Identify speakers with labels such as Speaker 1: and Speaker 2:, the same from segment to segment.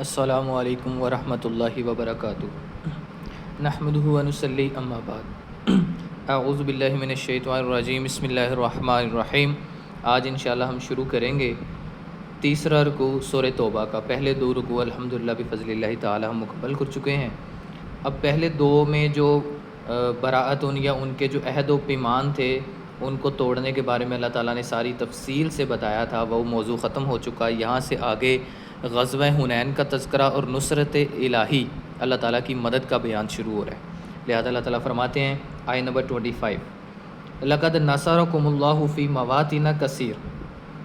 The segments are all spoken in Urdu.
Speaker 1: السلام علیکم ورحمۃ اللہ وبرکاتہ۔ نحمدہ ونصلی اما بعد۔ اعوذ باللہ من الشیطان الرجیم، بسم اللہ الرحمن الرحیم۔ آج انشاءاللہ ہم شروع کریں گے تیسرا رکوع سورہ توبہ کا۔ پہلے دو رکوع الحمدللہ بفضل اللہ تعالی ہم مکمل کر چکے ہیں۔ اب پہلے دو میں جو براءت یا ان کے جو عہد و پیمان تھے ان کو توڑنے کے بارے میں اللہ تعالیٰ نے ساری تفصیل سے بتایا تھا، وہ موضوع ختم ہو چکا۔ یہاں سے آگے غزوہ حنین کا تذکرہ اور نصرت الہی، اللہ تعالیٰ کی مدد کا بیان شروع ہو رہا ہے۔ لہذا اللہ تعالیٰ فرماتے ہیں آیت نمبر 25، لقد نصرکم اللہ فی مواطن کثیر،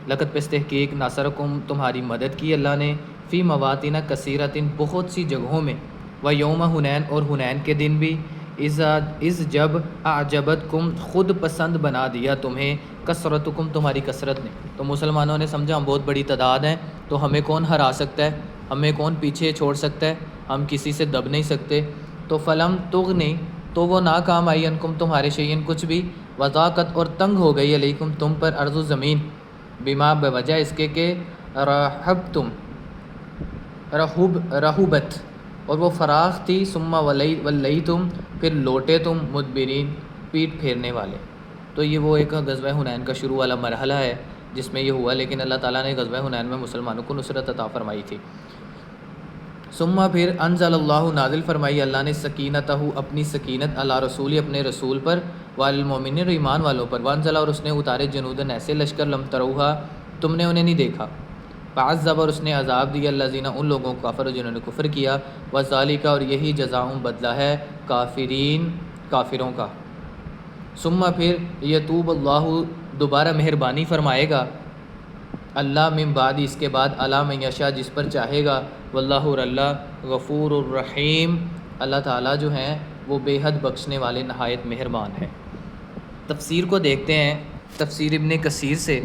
Speaker 1: لقد پس تحقیق نصرکم تمہاری مدد کی اللہ نے، فی مواطن کثیرۃ بہت سی جگہوں میں، و یوم حنین اور حنین کے دن بھی، از جب اعجبتکم خود پسند بنا دیا تمہیں، کثرتکم تمہاری کثرت نے۔ تو مسلمانوں نے سمجھا ہم بہت بڑی تعداد ہیں تو ہمیں کون ہرا سکتا ہے، ہمیں کون پیچھے چھوڑ سکتا ہے، ہم کسی سے دب نہیں سکتے۔ تو فلم تغنی، تو وہ ناکام آئی، انکم تمہارے شیئن کچھ بھی، وضاقت اور تنگ ہو گئی، علیکم تم پر، ارض و زمین، بما بوجہ اس کے کہ رحبتم رحبت اور وہ فراخ تھی، ثم ولیتم پھر لوٹے تم، مدبرین پیٹ پھیرنے والے۔ تو یہ وہ ایک غزوہ حنین کا شروع والا مرحلہ ہے جس میں یہ ہوا، لیکن اللہ تعالیٰ نے غزوہ حنین میں مسلمانوں کو نصرت عطا فرمائی تھی۔ ثم پھر انزل اللہ نازل فرمائی اللہ نے، سکینتہ اپنی سکینت، علی رسول اپنے رسول پر، وعلی المؤمنین اور ایمان والوں پر، وانزل اور اس نے اتارے، جنودن ایسے لشکر، لم تروہا تم نے انہیں نہیں دیکھا، فعذب اور اس نے عذاب دیا، الذین ان لوگوں کو، کفروا جنہوں نے کفر کیا، وذالک اور یہی جزاؤں بدلہ ہے کافرین کافروں کا۔ ثم پھر یتوب اللہ دوبارہ مہربانی فرمائے گا اللہ، من بعد اس کے بعد، علی من یشاء جس پر چاہے گا، واللہ اور اللہ غفور الرحیم اللہ تعالیٰ جو ہیں وہ بے حد بخشنے والے نہایت مہربان ہیں۔ تفسیر کو دیکھتے ہیں، تفسیر ابن کثیر سے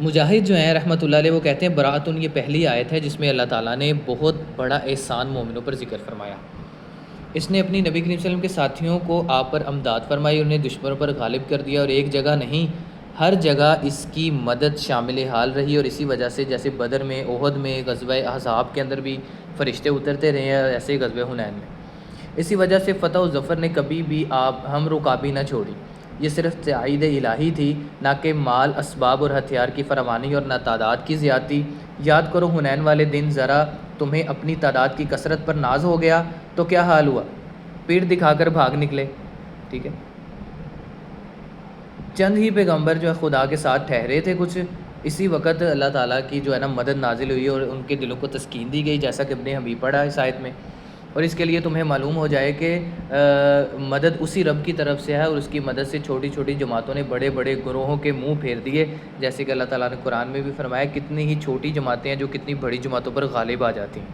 Speaker 1: مجاہد جو ہیں رحمۃ اللہ علیہ وہ کہتے ہیں براءتن یہ پہلی آیت ہے جس میں اللہ تعالیٰ نے بہت بڑا احسان مومنوں پر ذکر فرمایا۔ اس نے اپنی نبی کریم صلی اللہ علیہ وسلم کے ساتھیوں کو آپ پر امداد فرمائی، انہیں دشمنوں پر غالب کر دیا، اور ایک جگہ نہیں ہر جگہ اس کی مدد شامل حال رہی، اور اسی وجہ سے جیسے بدر میں، احد میں، غزوہ احزاب کے اندر بھی فرشتے اترتے رہے ہیں، ایسے غزوہ حنین میں اسی وجہ سے فتح و ظفر نے کبھی بھی ہم رکابی نہ چھوڑی۔ یہ صرف تائید الہی تھی، نہ کہ مال، اسباب اور ہتھیار کی فراوانی اور نہ تعداد کی زیادتی۔ یاد کرو حنین والے دن ذرا تمہیں اپنی تعداد کی کثرت پر ناز ہو گیا تو کیا حال ہوا، پیٹ دکھا کر بھاگ نکلے، ٹھیک ہے۔ چند ہی پیغمبر جو ہے خدا کے ساتھ ٹھہرے تھے کچھ، اسی وقت اللہ تعالیٰ کی جو ہے نا مدد نازل ہوئی اور ان کے دلوں کو تسکین دی گئی، جیسا کہ ابن حبیب پڑھا اس آیت میں۔ اور اس کے لیے تمہیں معلوم ہو جائے کہ مدد اسی رب کی طرف سے ہے، اور اس کی مدد سے چھوٹی چھوٹی جماعتوں نے بڑے بڑے گروہوں کے منہ پھیر دیے، جیسے کہ اللہ تعالیٰ نے قرآن میں بھی فرمایا کتنی ہی چھوٹی جماعتیں ہیں جو کتنی بڑی جماعتوں پر غالب آ جاتی ہیں۔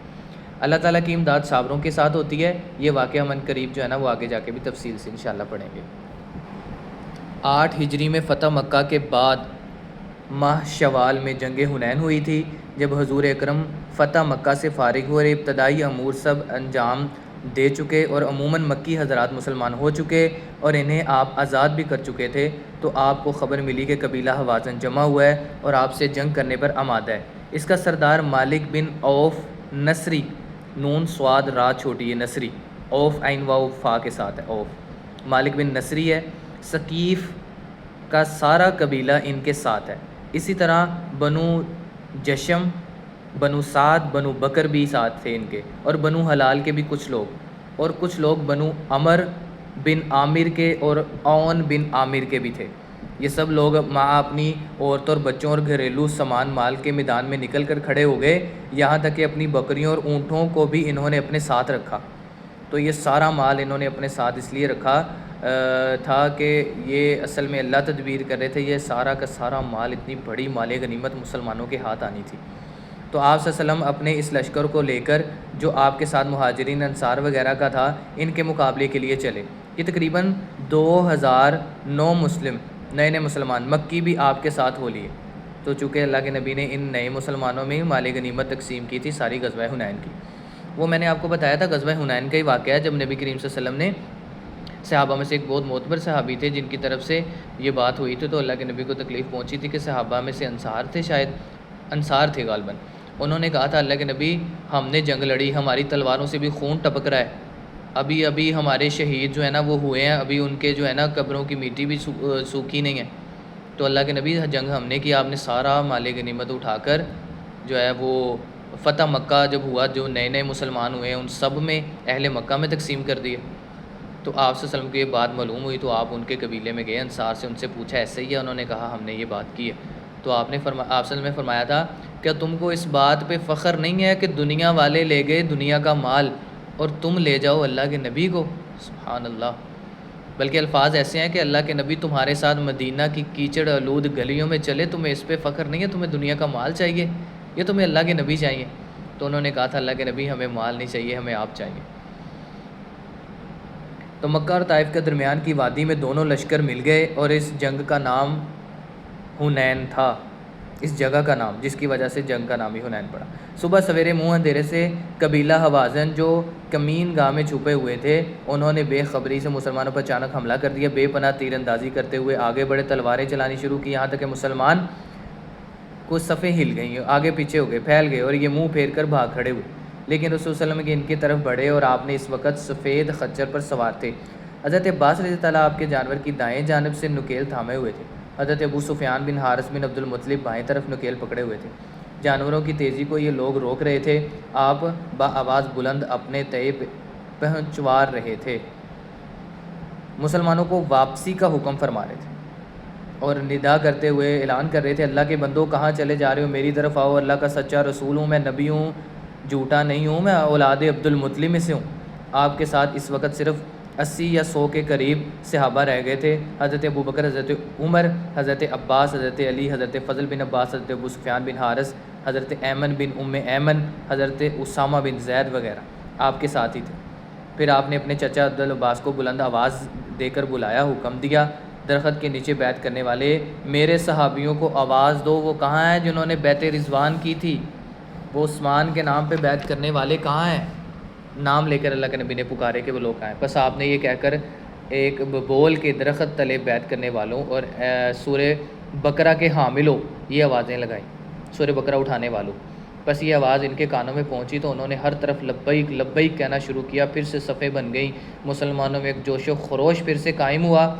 Speaker 1: اللہ تعالیٰ کی امداد صابروں کے ساتھ ہوتی ہے، یہ واقعہ من قریب جو ہے نا وہ آگے جا کے بھی تفصیل سے انشاءاللہ پڑھیں گے۔ 8 ہجری میں فتح مکہ کے بعد ماہ شوال میں جنگ حنین ہوئی تھی، جب حضور اکرم فتح مکہ سے فارغ ہوئے، ابتدائی امور سب انجام دے چکے اور عموماً مکی حضرات مسلمان ہو چکے اور انہیں آپ آزاد بھی کر چکے تھے، تو آپ کو خبر ملی کہ قبیلہ حوازن جمع ہوا ہے اور آپ سے جنگ کرنے پر آمادہ ہے۔ اس کا سردار مالک بن عوف نصری، نون صاد را چھوٹی ہے، نصری، عوف عین واو فا کے ساتھ ہے، عوف مالک بن نصری ہے۔ ثقیف کا سارا قبیلہ ان کے ساتھ ہے، اسی طرح بنو جشم، بنو سعد، بنو بکر بھی ساتھ تھے ان کے، اور بنو حلال کے بھی کچھ لوگ، اور کچھ لوگ بنو عمر بن عامر کے اور اون بن عامر کے بھی تھے۔ یہ سب لوگ ماں اپنی عورتوں اور بچوں اور گھریلو سامان مال کے میدان میں نکل کر کھڑے ہو گئے، یہاں تک کہ اپنی بکریوں اور اونٹوں کو بھی انہوں نے اپنے ساتھ رکھا۔ تو یہ سارا مال انہوں نے اپنے ساتھ اس لیے رکھا تھا کہ یہ اصل میں اللہ تدبیر کر رہے تھے، یہ سارا کا سارا مال، اتنی بڑی مال غنیمت مسلمانوں کے ہاتھ آنی تھی۔ تو آپ صلی اللہ علیہ وسلم اپنے اس لشکر کو لے کر جو آپ کے ساتھ مہاجرین انصار وغیرہ کا تھا، ان کے مقابلے کے لیے چلے۔ یہ تقریباً 2009 مسلم نئے مسلمان مکی بھی آپ کے ساتھ ہو لیے۔ تو چونکہ اللہ کے نبی نے ان نئے مسلمانوں میں مال غنیمت تقسیم کی تھی ساری غزوہ حنین کی۔ وہ میں نے آپ کو بتایا تھا غزوہ حنین کا ہی واقعہ ہے، جب نبی کریم صلی اللہ علیہ وسلم نے صحابہ میں سے ایک بہت معتبر صحابی تھے جن کی طرف سے یہ بات ہوئی تھی، تو اللہ کے نبی کو تکلیف پہنچی تھی کہ صحابہ میں سے انصار تھے، شاید انصار تھے غالباً، انہوں نے کہا تھا اللہ کے نبی ہم نے جنگ لڑی، ہماری تلواروں سے بھی خون ٹپک رہا ہے، ابھی ہمارے شہید جو ہے نا وہ ہوئے ہیں، ابھی ان کے جو ہے نا قبروں کی مٹی بھی سوکھی نہیں ہے۔ تو اللہ کے نبی جنگ ہم نے کیا، آپ نے سارا مال غنیمت اٹھا کر جو ہے وہ فتح مکہ جب ہوا، جو نئے نئے مسلمان ہوئے ہیں ان سب میں اہل مکہ میں تقسیم کر دیے۔ تو آپ صلی اللہ علیہ وسلم کو یہ بات معلوم ہوئی تو آپ ان کے قبیلے میں گئے انصار سے، ان سے پوچھا ایسے ہی ہے؟ انہوں نے کہا ہم نے یہ بات کی ہے۔ تو آپ صلی اللہ علیہ وسلم نے فرمایا تھا کیا تم کو اس بات پہ فخر نہیں ہے کہ دنیا والے لے گئے دنیا کا مال اور تم لے جاؤ اللہ کے نبی کو؟ سبحان اللہ۔ بلکہ الفاظ ایسے ہیں کہ اللہ کے نبی تمہارے ساتھ مدینہ کی کیچڑ آلود گلیوں میں چلے، تمہیں اس پہ فخر نہیں ہے؟ تمہیں دنیا کا مال چاہیے یا تمہیں اللہ کے نبی چاہیے؟ تو انہوں نے کہا تھا اللہ کے نبی ہمیں مال نہیں چاہیے، ہمیں آپ چاہیے۔ تو مکہ اور طائف کے درمیان کی وادی میں دونوں لشکر مل گئے اور اس جنگ کا نام حنین تھا، اس جگہ کا نام، جس کی وجہ سے جنگ کا نام ہی حنین پڑا۔ صبح سویرے منہ اندھیرے سے قبیلہ حوازن جو کمین گاہ میں چھپے ہوئے تھے، انہوں نے بے خبری سے مسلمانوں پر اچانک حملہ کر دیا، بے پناہ تیر اندازی کرتے ہوئے آگے بڑے، تلواریں چلانی شروع کی، یہاں تک کہ مسلمان کچھ صفیں ہل گئیں، آگے پیچھے ہو گئے، پھیل گئے اور یہ منہ پھیر کر بھاگ کھڑے ہوئے۔ لیکن رسول صلی اللہ علیہ وسلم ان کی طرف بڑھے اور آپ نے اس وقت سفید خچر پر سوار تھے۔ حضرت عباس رضی اللہ تعالیٰ آپ کے جانور کی دائیں جانب سے نکیل تھامے ہوئے تھے، حضرت ابو سفیان بن حارث بن عبد المطلب بائیں طرف نکیل پکڑے ہوئے تھے۔ جانوروں کی تیزی کو یہ لوگ روک رہے تھے، آپ بآواز بلند اپنے تئے پہنچوا رہے تھے، مسلمانوں کو واپسی کا حکم فرما رہے تھے اور ندا کرتے ہوئے اعلان کر رہے تھے اللہ کے بندوں کہاں چلے جا رہے ہو؟ میری طرف آؤ، اللہ کا سچا رسول ہوں، میں نبی ہوں، جھوٹا نہیں ہوں، میں اولاد عبد المطلب میں سے ہوں۔ آپ کے ساتھ اس وقت صرف 80 یا 100 کے قریب صحابہ رہ گئے تھے، حضرت ابوبکر، حضرت عمر، حضرت عباس، حضرت علی، حضرت فضل بن عباس، حضرت ابو سفیان بن حارث، حضرت ایمن بن ایمن، حضرت اسامہ بن زید وغیرہ آپ کے ساتھ ہی تھے۔ پھر آپ نے اپنے چچا عبد العباس کو بلند آواز دے کر بلایا، حکم دیا درخت کے نیچے بیعت کرنے والے میرے صحابیوں کو آواز دو، وہ کہاں ہیں جنہوں نے بیعت رضوان کی تھی؟ وہ عثمان کے نام پہ بیعت کرنے والے کہاں ہیں؟ نام لے کر اللہ کے نبی نے پکارے کہ وہ لوگ کہاں ہیں۔ بس آپ نے یہ کہہ کر ایک بول کے درخت تلے بیعت کرنے والوں اور سورہ بقرہ کے حاملوں یہ آوازیں لگائیں، سورہ بقرہ اٹھانے والوں۔ بس یہ آواز ان کے کانوں میں پہنچی تو انہوں نے ہر طرف لبیک لبیک کہنا شروع کیا، پھر سے صفیں بن گئیں، مسلمانوں میں ایک جوش و خروش پھر سے قائم ہوا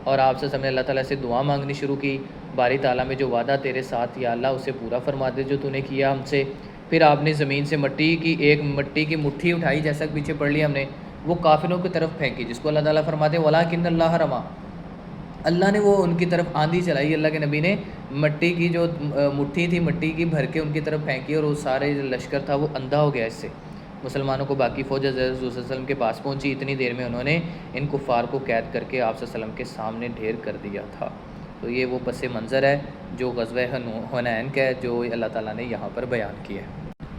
Speaker 1: اور آپ سے سب نے اللہ تعالیٰ سے دعا مانگنی شروع کی، باری تعالیٰ میں جو وعدہ تیرے ساتھ یا اللہ اسے پورا فرما دے جو تو نے کیا ہم سے۔ پھر آپ نے زمین سے مٹی کی مٹھی اٹھائی، جیسا کہ پیچھے پڑھ لیا ہم نے، وہ کافروں کی طرف پھینکی، جس کو اللہ تعالیٰ فرماتے ہیں وَلَٰكِنَّ اللَّهَ رَمَىٰ، اللہ نے وہ ان کی طرف آندھی چلائی، اللہ کے نبی نے مٹی کی جو مٹھی تھی مٹی کی بھر کے ان کی طرف پھینکی اور وہ سارے جو لشکر تھا وہ اندھا ہو گیا اس سے۔ مسلمانوں کو باقی فوج حضرت صلی اللہ علیہ وسلم کے پاس پہنچی، اتنی دیر میں انہوں نے ان کفار کو قید کر کے آپ صلی اللہ علیہ وسلم کے سامنے ڈھیر کر دیا تھا۔ تو یہ وہ پس منظر ہے جو غزوہ حنین کا ہے، جو اللہ تعالیٰ نے یہاں پر بیان کیا ہے۔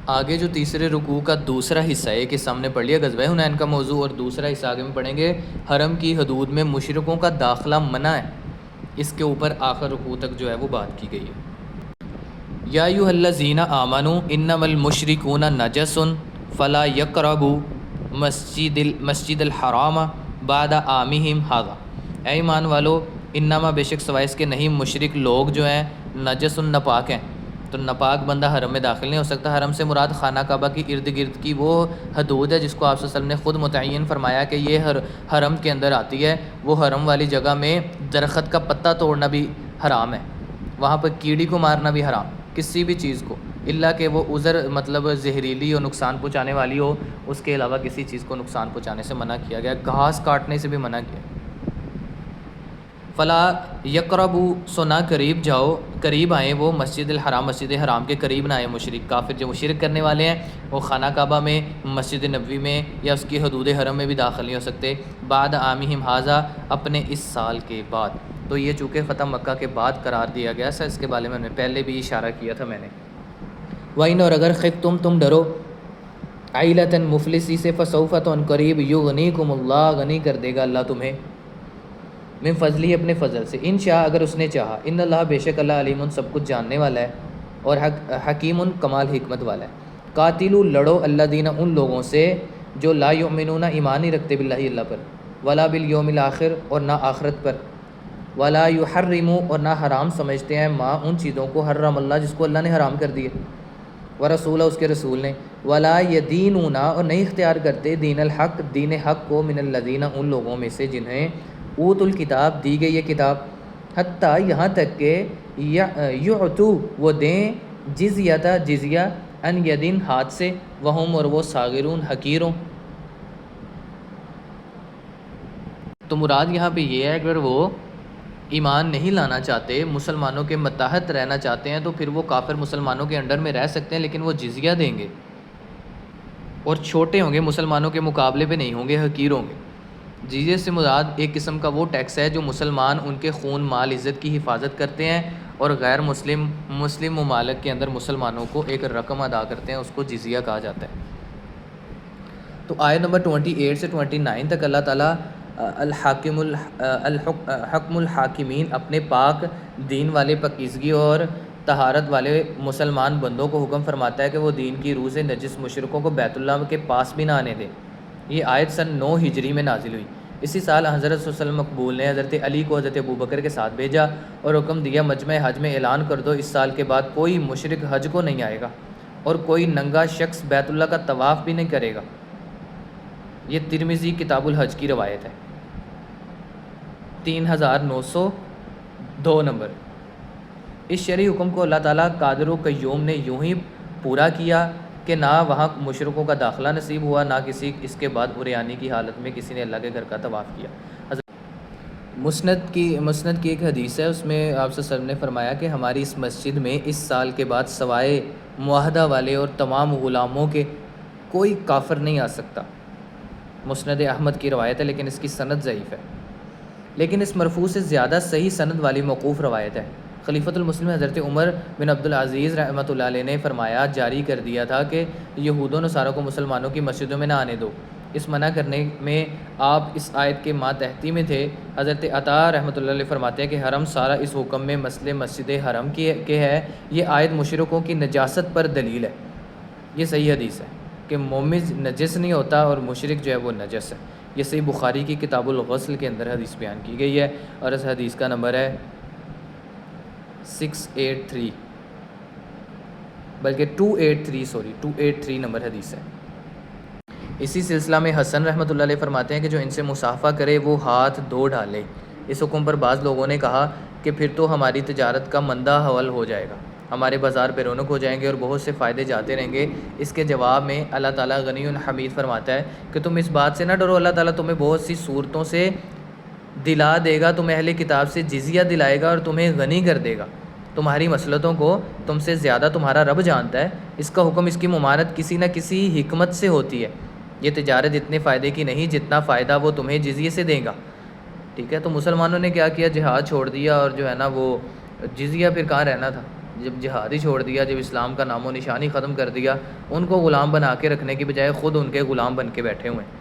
Speaker 1: آگے جو تیسرے رکوع کا دوسرا حصہ ہے کہ سامنے پڑھ لیا غزوہ حنین کا موضوع، اور دوسرا حصہ آگے میں پڑھیں گے حرم کی حدود میں مشرکوں کا داخلہ منع ہے، اس کے اوپر آخر رکوع تک جو ہے وہ بات کی گئی ہے۔ یا ایھا الذین آمنوا انما المشرکون نجس فلا یقربوا مسجد الحرام بعد عامہم ھذا، اے ایمان والو انما بے شک سوائے اس کے نہیں، مشرک لوگ جو ہیں نجس ناپاک ہیں، تو ناپاک بندہ حرم میں داخل نہیں ہو سکتا۔ حرم سے مراد خانہ کعبہ کی ارد گرد کی وہ حدود ہے جس کو آپ صلی اللہ علیہ وسلم نے خود متعین فرمایا کہ یہ حرم کے اندر آتی ہے۔ وہ حرم والی جگہ میں درخت کا پتا توڑنا بھی حرام ہے، وہاں پر کیڑی کو مارنا بھی حرام، کسی بھی چیز کو، اللہ کہ وہ عذر مطلب زہریلی اور نقصان پہنچانے والی ہو، اس کے علاوہ کسی چیز کو نقصان پہنچانے سے منع کیا گیا، گھاس کاٹنے سے بھی منع کیا۔ فلا یقربوا، سو نہ قریب آئیں وہ مسجد الحرام، مسجد حرام کے قریب نہ آئیں مشرک کافر، جو مشرک کرنے والے ہیں وہ خانہ کعبہ میں، مسجد نبوی میں یا اس کی حدود حرم میں بھی داخل نہیں ہو سکتے، بعد عامہم ھذا، اپنے اس سال کے بعد۔ تو یہ چونکہ فتح مکہ کے بعد قرار دیا گیا ہے، اس کے بارے میں پہلے بھی اشارہ کیا تھا میں نے۔ وَإِنْ، اور اگر خفتم تم ڈرو، عیلۃ مفلسی سے، فسوف، تو ان قریب، یغنیکم اللہ، غنی کر دے گا اللہ تمہیں، من فضلی، اپنے فضل سے، ان شاء، اگر اس نے چاہا، ان اللہ، بے شک اللہ، علیم، سب کچھ جاننے والا ہے، اور حکیم، کمال حکمت والا ہے۔ قاتلوا، لڑو، الذین، ان لوگوں سے جو لا یؤمنون، ایمان نہیں رکھتے، باللہ، اللہ پر، ولا بالیوم الاخر، اور نہ آخرت پر، ولا یحرموا، اور نہ حرام سمجھتے ہیں، ما، ان چیزوں کو، حرم اللہ، جس کو اللہ نے حرام کر دیے، ورسولہ اس کے رسول نے، ولا یدینون اور نہیں اختیار کرتے دین الحق دین حق کو، من الذین ان لوگوں میں سے جنہیں اوت الکتاب دی گئی یہ کتاب، حتیٰ یہاں تک کہ یعطو وہ دیں جزیہ جزیہ ان یدین ہاتھ سے، وہم اور وہ صاغرون حقیروں۔ تو مراد یہاں پہ یہ ہے اگر وہ ایمان نہیں لانا چاہتے، مسلمانوں کے متحد رہنا چاہتے ہیں، تو پھر وہ کافر مسلمانوں کے انڈر میں رہ سکتے ہیں، لیکن وہ جزیہ دیں گے اور چھوٹے ہوں گے، مسلمانوں کے مقابلے پہ نہیں ہوں گے، حقیر ہوں گے۔ جزیے سے مراد ایک قسم کا وہ ٹیکس ہے جو مسلمان ان کے خون مال عزت کی حفاظت کرتے ہیں اور غیر مسلم ممالک کے اندر مسلمانوں کو ایک رقم ادا کرتے ہیں، اس کو جزیہ کہا جاتا ہے۔ تو آیت نمبر 28 سے 29 تک اللہ تعالیٰ حکم الحاکمین اپنے پاک دین والے پاکیزگی اور طہارت والے مسلمان بندوں کو حکم فرماتا ہے کہ وہ دین کی روح سے نجس مشرکوں کو بیت اللہ کے پاس بھی نہ آنے دیں۔ یہ آیت سن 9 ہجری میں نازل ہوئی۔ اسی سال حضرت صلی اللہ علیہ وسلم مقبول نے حضرت علی کو حضرت ابوبکر کے ساتھ بھیجا اور حکم دیا مجمع حج میں اعلان کر دو اس سال کے بعد کوئی مشرک حج کو نہیں آئے گا اور کوئی ننگا شخص بیت اللہ کا طواف بھی نہیں کرے گا۔ یہ ترمذی کتاب الحج کی روایت ہے، 3902 نمبر۔ اس شرعی حکم کو اللہ تعالیٰ قادر و قیوم نے یوں ہی پورا کیا کہ نہ وہاں مشرکوں کا داخلہ نصیب ہوا، نہ کسی اس کے بعد عریانی کی حالت میں کسی نے اللہ کے گھر کا طواف کیا۔ مسند کی ایک حدیث ہے، اس میں آپ صلی اللہ علیہ وسلم نے فرمایا کہ ہماری اس مسجد میں اس سال کے بعد سوائے معاہدہ والے اور تمام غلاموں کے کوئی کافر نہیں آ سکتا۔ مسند احمد کی روایت ہے لیکن اس کی سند ضعیف ہے، لیکن اس مرفوع سے زیادہ صحیح سند والی موقوف روایت ہے۔ خلیفۃ المسلم حضرت عمر بن عبدالعزیز رحمۃ اللہ علیہ نے فرمایا جاری کر دیا تھا کہ یہود و نصارہ کو مسلمانوں کی مسجدوں میں نہ آنے دو۔ اس منع کرنے میں آپ اس آیت کے ماتحتی میں تھے۔ حضرت عطا رحمۃ اللہ علیہ فرماتے ہیں کہ حرم سارا اس حکم میں مسئلے مسجد حرم کے ہے۔ یہ آیت مشرکوں کی نجاست پر دلیل ہے۔ یہ صحیح حدیث ہے کہ مومن نجس نہیں ہوتا اور مشرک جو ہے وہ نجس ہے۔ یہ صحیح بخاری کی کتاب الغسل کے اندر حدیث بیان کی گئی ہے اور اس حدیث کا نمبر ہے 683 بلکہ 283 نمبر حدیث ہے۔ اسی سلسلہ میں حسن رحمۃ اللہ علیہ فرماتے ہیں کہ جو ان سے مصافحہ کرے وہ ہاتھ دھو ڈالے۔ اس حکم پر بعض لوگوں نے کہا کہ پھر تو ہماری تجارت کا مندہ حول ہو جائے گا، ہمارے بازار بے رونق ہو جائیں گے اور بہت سے فائدے جاتے رہیں گے۔ اس کے جواب میں اللہ تعالیٰ غنی حمید فرماتا ہے کہ تم اس بات سے نہ ڈرو، اللہ تعالیٰ تمہیں بہت سی صورتوں سے دلا دے گا، تمہیں اہل کتاب سے جزیہ دلائے گا اور تمہیں غنی کر دے گا۔ تمہاری مصلحتوں کو تم سے زیادہ تمہارا رب جانتا ہے۔ اس کا حکم اس کی ممانعت کسی نہ کسی حکمت سے ہوتی ہے۔ یہ تجارت اتنے فائدے کی نہیں جتنا فائدہ وہ تمہیں جزیے سے دے گا۔ ٹھیک ہے، تو مسلمانوں نے کیا کیا، جہاد چھوڑ دیا اور جو ہے نا وہ جزیہ پھر کہاں رہنا تھا، جب جہاد ہی چھوڑ دیا، جب اسلام کا نام و نشانی ختم کر دیا، ان کو غلام بنا کے رکھنے کی بجائے خود ان کے غلام بن کے بیٹھے ہوئے ہیں۔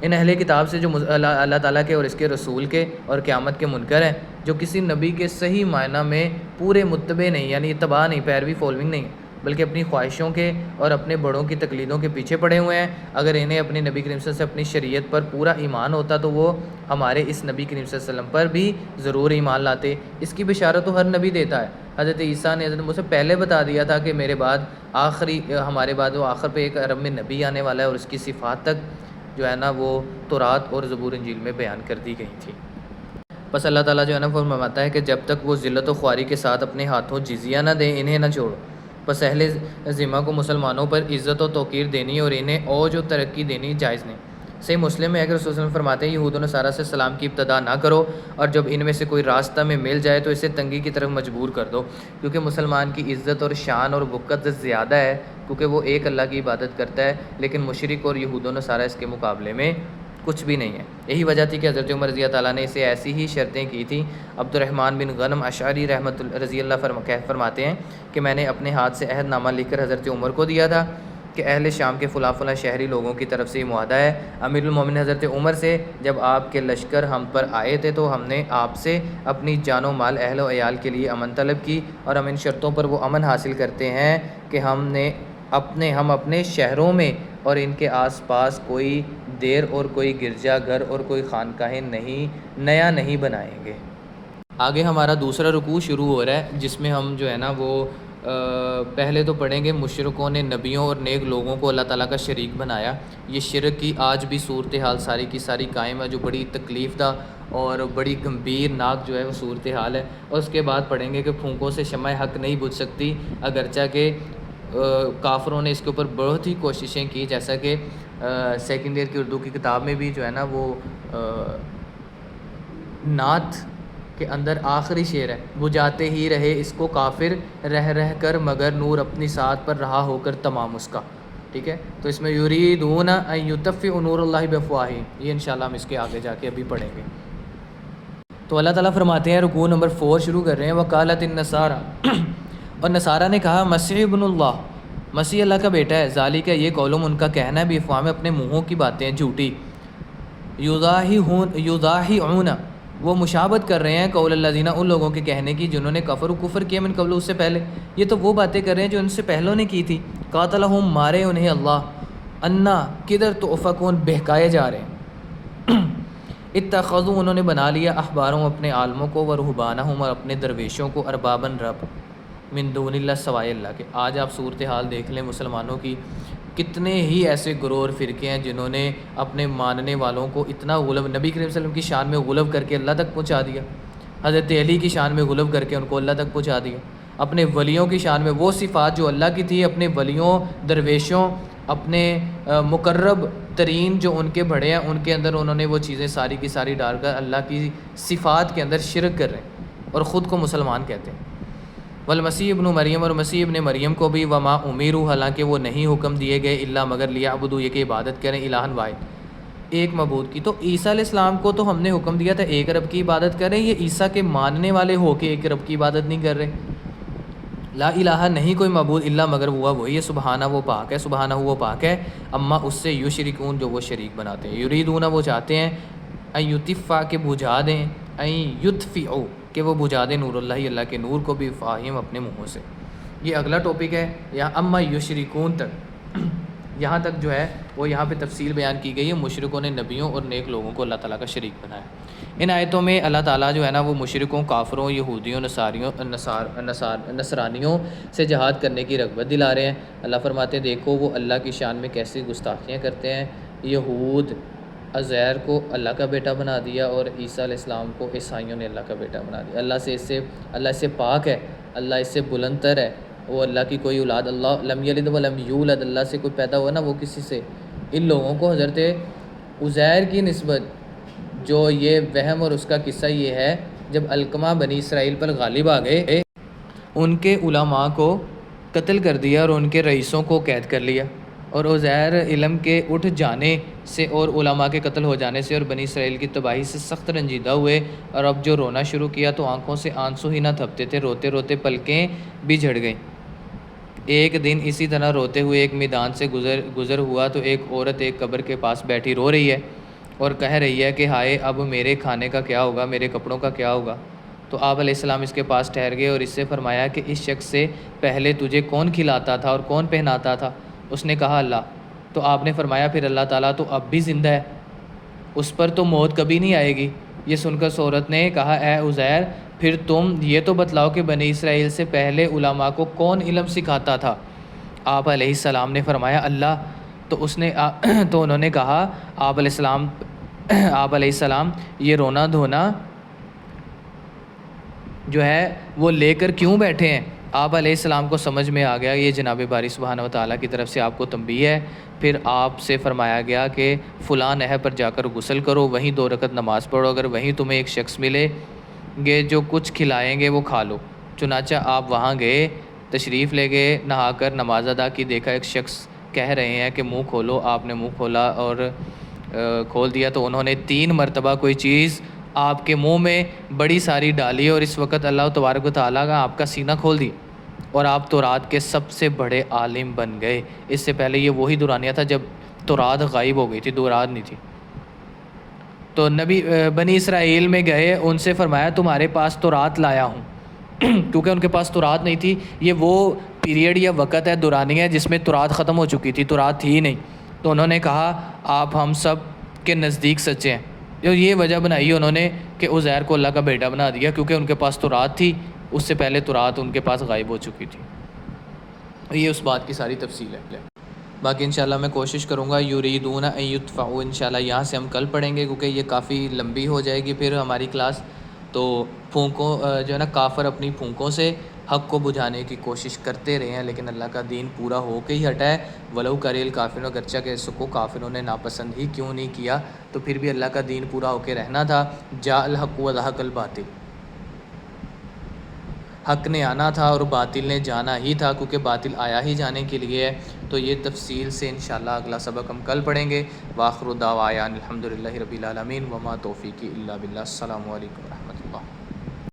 Speaker 1: ان اہل کتاب سے جو اللہ تعالیٰ کے اور اس کے رسول کے اور قیامت کے منکر ہیں، جو کسی نبی کے صحیح معنی میں پورے متبع نہیں، یعنی اتباع نہیں، پیروی فالوئنگ نہیں، بلکہ اپنی خواہشوں کے اور اپنے بڑوں کی تقلیدوں کے پیچھے پڑے ہوئے ہیں۔ اگر انہیں اپنے نبی کریم صلی اللہ علیہ وسلم سے اپنی شریعت پر پورا ایمان ہوتا تو وہ ہمارے اس نبی کریم صلی اللہ علیہ وسلم پر بھی ضرور ایمان لاتے۔ اس کی بشارت تو ہر نبی دیتا ہے۔ حضرت عیسیٰ نے حضرت موسیٰ سے پہلے بتا دیا تھا کہ میرے بعد ہمارے بعد وہ آخر پہ ایک عرب میں نبی آنے والا ہے، اور اس کی صفات تک جو ہے نا وہ تورات اور زبور انجیل میں بیان کر دی گئی تھی۔ بس اللہ تعالیٰ جو ہے نا فرماتا ہے کہ جب تک وہ ذلت و خواری کے ساتھ اپنے ہاتھوں جزیہ نہ دیں، انہیں نہ چھوڑو۔ بس اہل ذمہ کو مسلمانوں پر عزت و توقیر دینی اور انہیں اوج و ترقی دینی جائز نہیں۔ صحیح مسلم میں اگر رسول صلی اللہ علیہ وسلم فرماتے ہیں یہود و نصارہ سے سلام کی ابتدا نہ کرو، اور جب ان میں سے کوئی راستہ میں مل جائے تو اسے تنگی کی طرف مجبور کر دو، کیونکہ مسلمان کی عزت اور شان اور وقت زیادہ ہے، کیونکہ وہ ایک اللہ کی عبادت کرتا ہے، لیکن مشرک اور یہود و نصارہ اس کے مقابلے میں کچھ بھی نہیں ہے۔ یہی وجہ تھی کہ حضرت عمر رضی اللہ تعالیٰ نے اسے ایسی ہی شرطیں کی تھیں۔ عبد الرحمن بن غنم اشعری رضی اللہ فرماتے ہیں کہ میں نے اپنے ہاتھ سے عہد نامہ لکھ کر حضرت عمر کو دیا تھا کہ اہل شام کے فلاں فلاں شہری لوگوں کی طرف سے یہ معاہدہ ہے امیر المومنین حضرت عمر سے، جب آپ کے لشکر ہم پر آئے تھے تو ہم نے آپ سے اپنی جان و مال اہل و عیال کے لیے امن طلب کی، اور ہم ان شرطوں پر وہ امن حاصل کرتے ہیں کہ ہم اپنے شہروں میں اور ان کے آس پاس کوئی دیر اور کوئی گرجا گھر اور کوئی خانقاہیں نیا نہیں بنائیں گے۔ آگے ہمارا دوسرا رکوع شروع ہو رہا ہے، جس میں ہم جو ہے نا وہ پہلے تو پڑھیں گے مشرکوں نے نبیوں اور نیک لوگوں کو اللہ تعالیٰ کا شریک بنایا. یہ شرک کی آج بھی صورتحال ساری کی ساری قائم ہے، جو بڑی تکلیف دہ اور بڑی گمبھیر ناک جو ہے وہ صورتحال ہے. اور اس کے بعد پڑھیں گے کہ پھونکوں سے شمع حق نہیں بجھ سکتی، اگرچہ کہ کافروں نے اس کے اوپر بہت ہی کوششیں کی، جیسا کہ سیکنڈ ایئر کی اردو کی کتاب میں بھی جو ہے نا وہ نعت کے اندر آخری شعر ہے، بجھاتے ہی رہے اس کو کافر رہ رہ کر، مگر نور اپنی ساتھ پر رہا ہو کر تمام اس کا. ٹھیک ہے، تو اس میں یریدون ان یطفئوا نور اللہ بافواہہم، یہ انشاءاللہ ہم اس کے آگے جا کے ابھی پڑھیں گے. تو اللہ تعالیٰ فرماتے ہیں، رکوع نمبر 4 شروع کر رہے ہیں، وقالت النصارى اور نصارہ نے کہا مسیح ابن اللہ، مسیح اللہ کا بیٹا ہے. ذالک یہ قولم ان کا کہنا ہے، بافواہہم اپنے منہوں کی باتیں جھوٹی. یضاہئون وہ مشابہت کر رہے ہیں قول الذین ان لوگوں کے کہنے کی جنہوں نے کفر کیا من قبل اس سے پہلے. یہ تو وہ باتیں کر رہے ہیں جو ان سے پہلوں نے کی تھی. قاتلہم مارے انہیں اللہ، انا کدھر تؤفکون بہکائے جا رہے ہیں. اتخذوا انہوں نے بنا لیا احباروں اپنے عالموں کو، ورہبانہم اور اپنے درویشوں کو، اربابن رب من دون اللہ سوائے اللہ کے. آج آپ صورتحال دیکھ لیں مسلمانوں کی، کتنے ہی ایسے گروہ اور فرقے ہیں جنہوں نے اپنے ماننے والوں کو اتنا غلب، نبی کریم صلی اللہ علیہ وسلم کی شان میں غلب کر کے اللہ تک پہنچا دیا، حضرت علی کی شان میں غلب کر کے ان کو اللہ تک پہنچا دیا، اپنے ولیوں کی شان میں وہ صفات جو اللہ کی تھی اپنے ولیوں، درویشوں، اپنے مقرب ترین جو ان کے بڑے ہیں ان کے اندر انہوں نے وہ چیزیں ساری کی ساری ڈال کر اللہ کی صفات کے اندر شرک کر رہے ہیں اور خود کو مسلمان کہتے ہیں. والمسیح ابن مریم اور مسیح ابن مریم کو بھی، وما امیروا حالانکہ وہ نہیں حکم دیے گئے الا مگر لیعبدوا یہ کہ عبادت کریں الہا واحد ایک معبود کی. تو عیسیٰ علیہ السلام کو تو ہم نے حکم دیا تھا ایک رب کی عبادت کریں، یہ عیسیٰ کے ماننے والے ہو کے ایک رب کی عبادت نہیں کر رہے. لا الہ نہیں کوئی معبود الا مگر ہوا وہی ہے، سبحانہ وہ پاک ہے، سبحانہ وہ پاک ہے، اما اس سے یشرکون جو وہ شریک بناتے ہیں. یریدون وہ چاہتے ہیں، ان یطفئ کہ بجھا دیں، ان یطفئوا کہ وہ بجھا دیں نور اللہ اللہ کے نور کو، بھی فاہم اپنے منہوں سے. یہ اگلا ٹاپک ہے یا اما یشرکون تک، یہاں تک جو ہے وہ یہاں پہ تفصیل بیان کی گئی ہے. مشرکوں نے نبیوں اور نیک لوگوں کو اللہ تعالیٰ کا شریک بنایا. ان آیتوں میں اللہ تعالیٰ جو ہے نا وہ مشرکوں، کافروں، یہودیوں، نصرانیوں سے جہاد کرنے کی رغبت دلا رہے ہیں. اللہ فرماتے ہیں دیکھو وہ اللہ کی شان میں کیسی گستاخیاں کرتے ہیں. یہود عزیر کو اللہ کا بیٹا بنا دیا اور عیسیٰ علیہ السلام کو عیسائیوں نے اللہ کا بیٹا بنا دیا. اللہ اس سے پاک ہے، اللہ اس سے بلند تر ہے، وہ اللہ کی کوئی اولاد، اللہ لم یلد ولم یولد، اللہ سے کوئی پیدا ہوا نا وہ کسی سے. ان لوگوں کو حضرت عزیر کی نسبت جو یہ وہم اور اس کا قصہ یہ ہے، جب علقمہ بنی اسرائیل پر غالب آ گئے ان کے علماء کو قتل کر دیا اور ان کے رئیسوں کو قید کر لیا، اور عزیر علم کے اٹھ جانے سے اور علماء کے قتل ہو جانے سے اور بنی اسرائیل کی تباہی سے سخت رنجیدہ ہوئے. اور اب جو رونا شروع کیا تو آنکھوں سے آنسو ہی نہ تھپتے تھے، روتے روتے پلکیں بھی جھڑ گئیں. ایک دن اسی طرح روتے ہوئے ایک میدان سے گزر ہوا تو ایک عورت ایک قبر کے پاس بیٹھی رو رہی ہے اور کہہ رہی ہے کہ ہائے اب میرے کھانے کا کیا ہوگا، میرے کپڑوں کا کیا ہوگا. تو آپ علیہ السلام اس کے پاس ٹھہر گئے اور اس سے فرمایا کہ اس شخص سے پہلے تجھے کون کھلاتا تھا اور کون پہناتا تھا؟ اس نے کہا اللہ. تو آپ نے فرمایا پھر اللہ تعالیٰ تو اب بھی زندہ ہے، اس پر تو موت کبھی نہیں آئے گی. یہ سن کر عورت نے کہا اے عزیر پھر تم یہ تو بتلاؤ کہ بنی اسرائیل سے پہلے علماء کو کون علم سکھاتا تھا؟ آپ علیہ السلام نے فرمایا اللہ. تو انہوں نے کہا آپ علیہ السلام یہ رونا دھونا جو ہے وہ لے کر کیوں بیٹھے ہیں؟ آپ علیہ السلام کو سمجھ میں آ گیا یہ جناب باری سبحانہ و تعالیٰ کی طرف سے آپ کو تنبیہ ہے. پھر آپ سے فرمایا گیا کہ فلاں نہر پر جا کر غسل کرو، وہیں 2 رکعت نماز پڑھو، اگر وہیں تمہیں ایک شخص ملے گے جو کچھ کھلائیں گے وہ کھا لو. چنانچہ آپ وہاں گئے، تشریف لے گئے، نہا کر نماز ادا کی، دیکھا ایک شخص کہہ رہے ہیں کہ منہ کھولو. آپ نے منہ کھولا اور کھول دیا تو انہوں نے 3 مرتبہ کوئی چیز آپ کے منہ میں بڑی ساری ڈالی اور اس وقت اللہ تبارک و تعالیٰ کا آپ کا سینہ کھول دیا اور آپ تورات کے سب سے بڑے عالم بن گئے. اس سے پہلے یہ وہی دورانیہ تھا جب تورات غائب ہو گئی تھی، تورات نہیں تھی. تو نبی بنی اسرائیل میں گئے، ان سے فرمایا تمہارے پاس تورات لایا ہوں کیونکہ ان کے پاس تورات نہیں تھی. یہ وہ پیریڈ یا وقت ہے دورانیہ جس میں تورات ختم ہو چکی تھی، تورات تھی ہی نہیں. تو انہوں نے کہا آپ ہم سب کے نزدیک سچے ہیں. یہ وجہ بنائی انہوں نے کہ عزیر کو اللہ کا بیٹا بنا دیا کیونکہ ان کے پاس تورات تھی، اس سے پہلے تورات ان کے پاس غائب ہو چکی تھی. یہ اس بات کی ساری تفصیل ہے. باقی انشاءاللہ میں کوشش کروں گا یریدون ان یطفئوا انشاءاللہ یہاں سے ہم کل پڑھیں گے، کیونکہ یہ کافی لمبی ہو جائے گی پھر ہماری کلاس. تو پھونکوں جو ہے نا کافر اپنی پھونکوں سے حق کو بجھانے کی کوشش کرتے رہے ہیں، لیکن اللہ کا دین پورا ہو کے ہی ہٹا ہے. ولو کریل کافرون، اگرچہ کہ اس کو کافروں نے ناپسند ہی کیوں نہیں کیا، تو پھر بھی اللہ کا دین پورا ہو کے رہنا تھا. جاء الحق وزہق الباطل، حق نے آنا تھا اور باطل نے جانا ہی تھا، کیونکہ باطل آیا ہی جانے کے لیے ہے. تو یہ تفصیل سے انشاءاللہ اگلا سبق ہم کل پڑھیں گے. وآخر دعوانا الحمدللہ رب العالمین وما توفیقی الا باللہ. السلام علیکم ورحمۃ اللہ.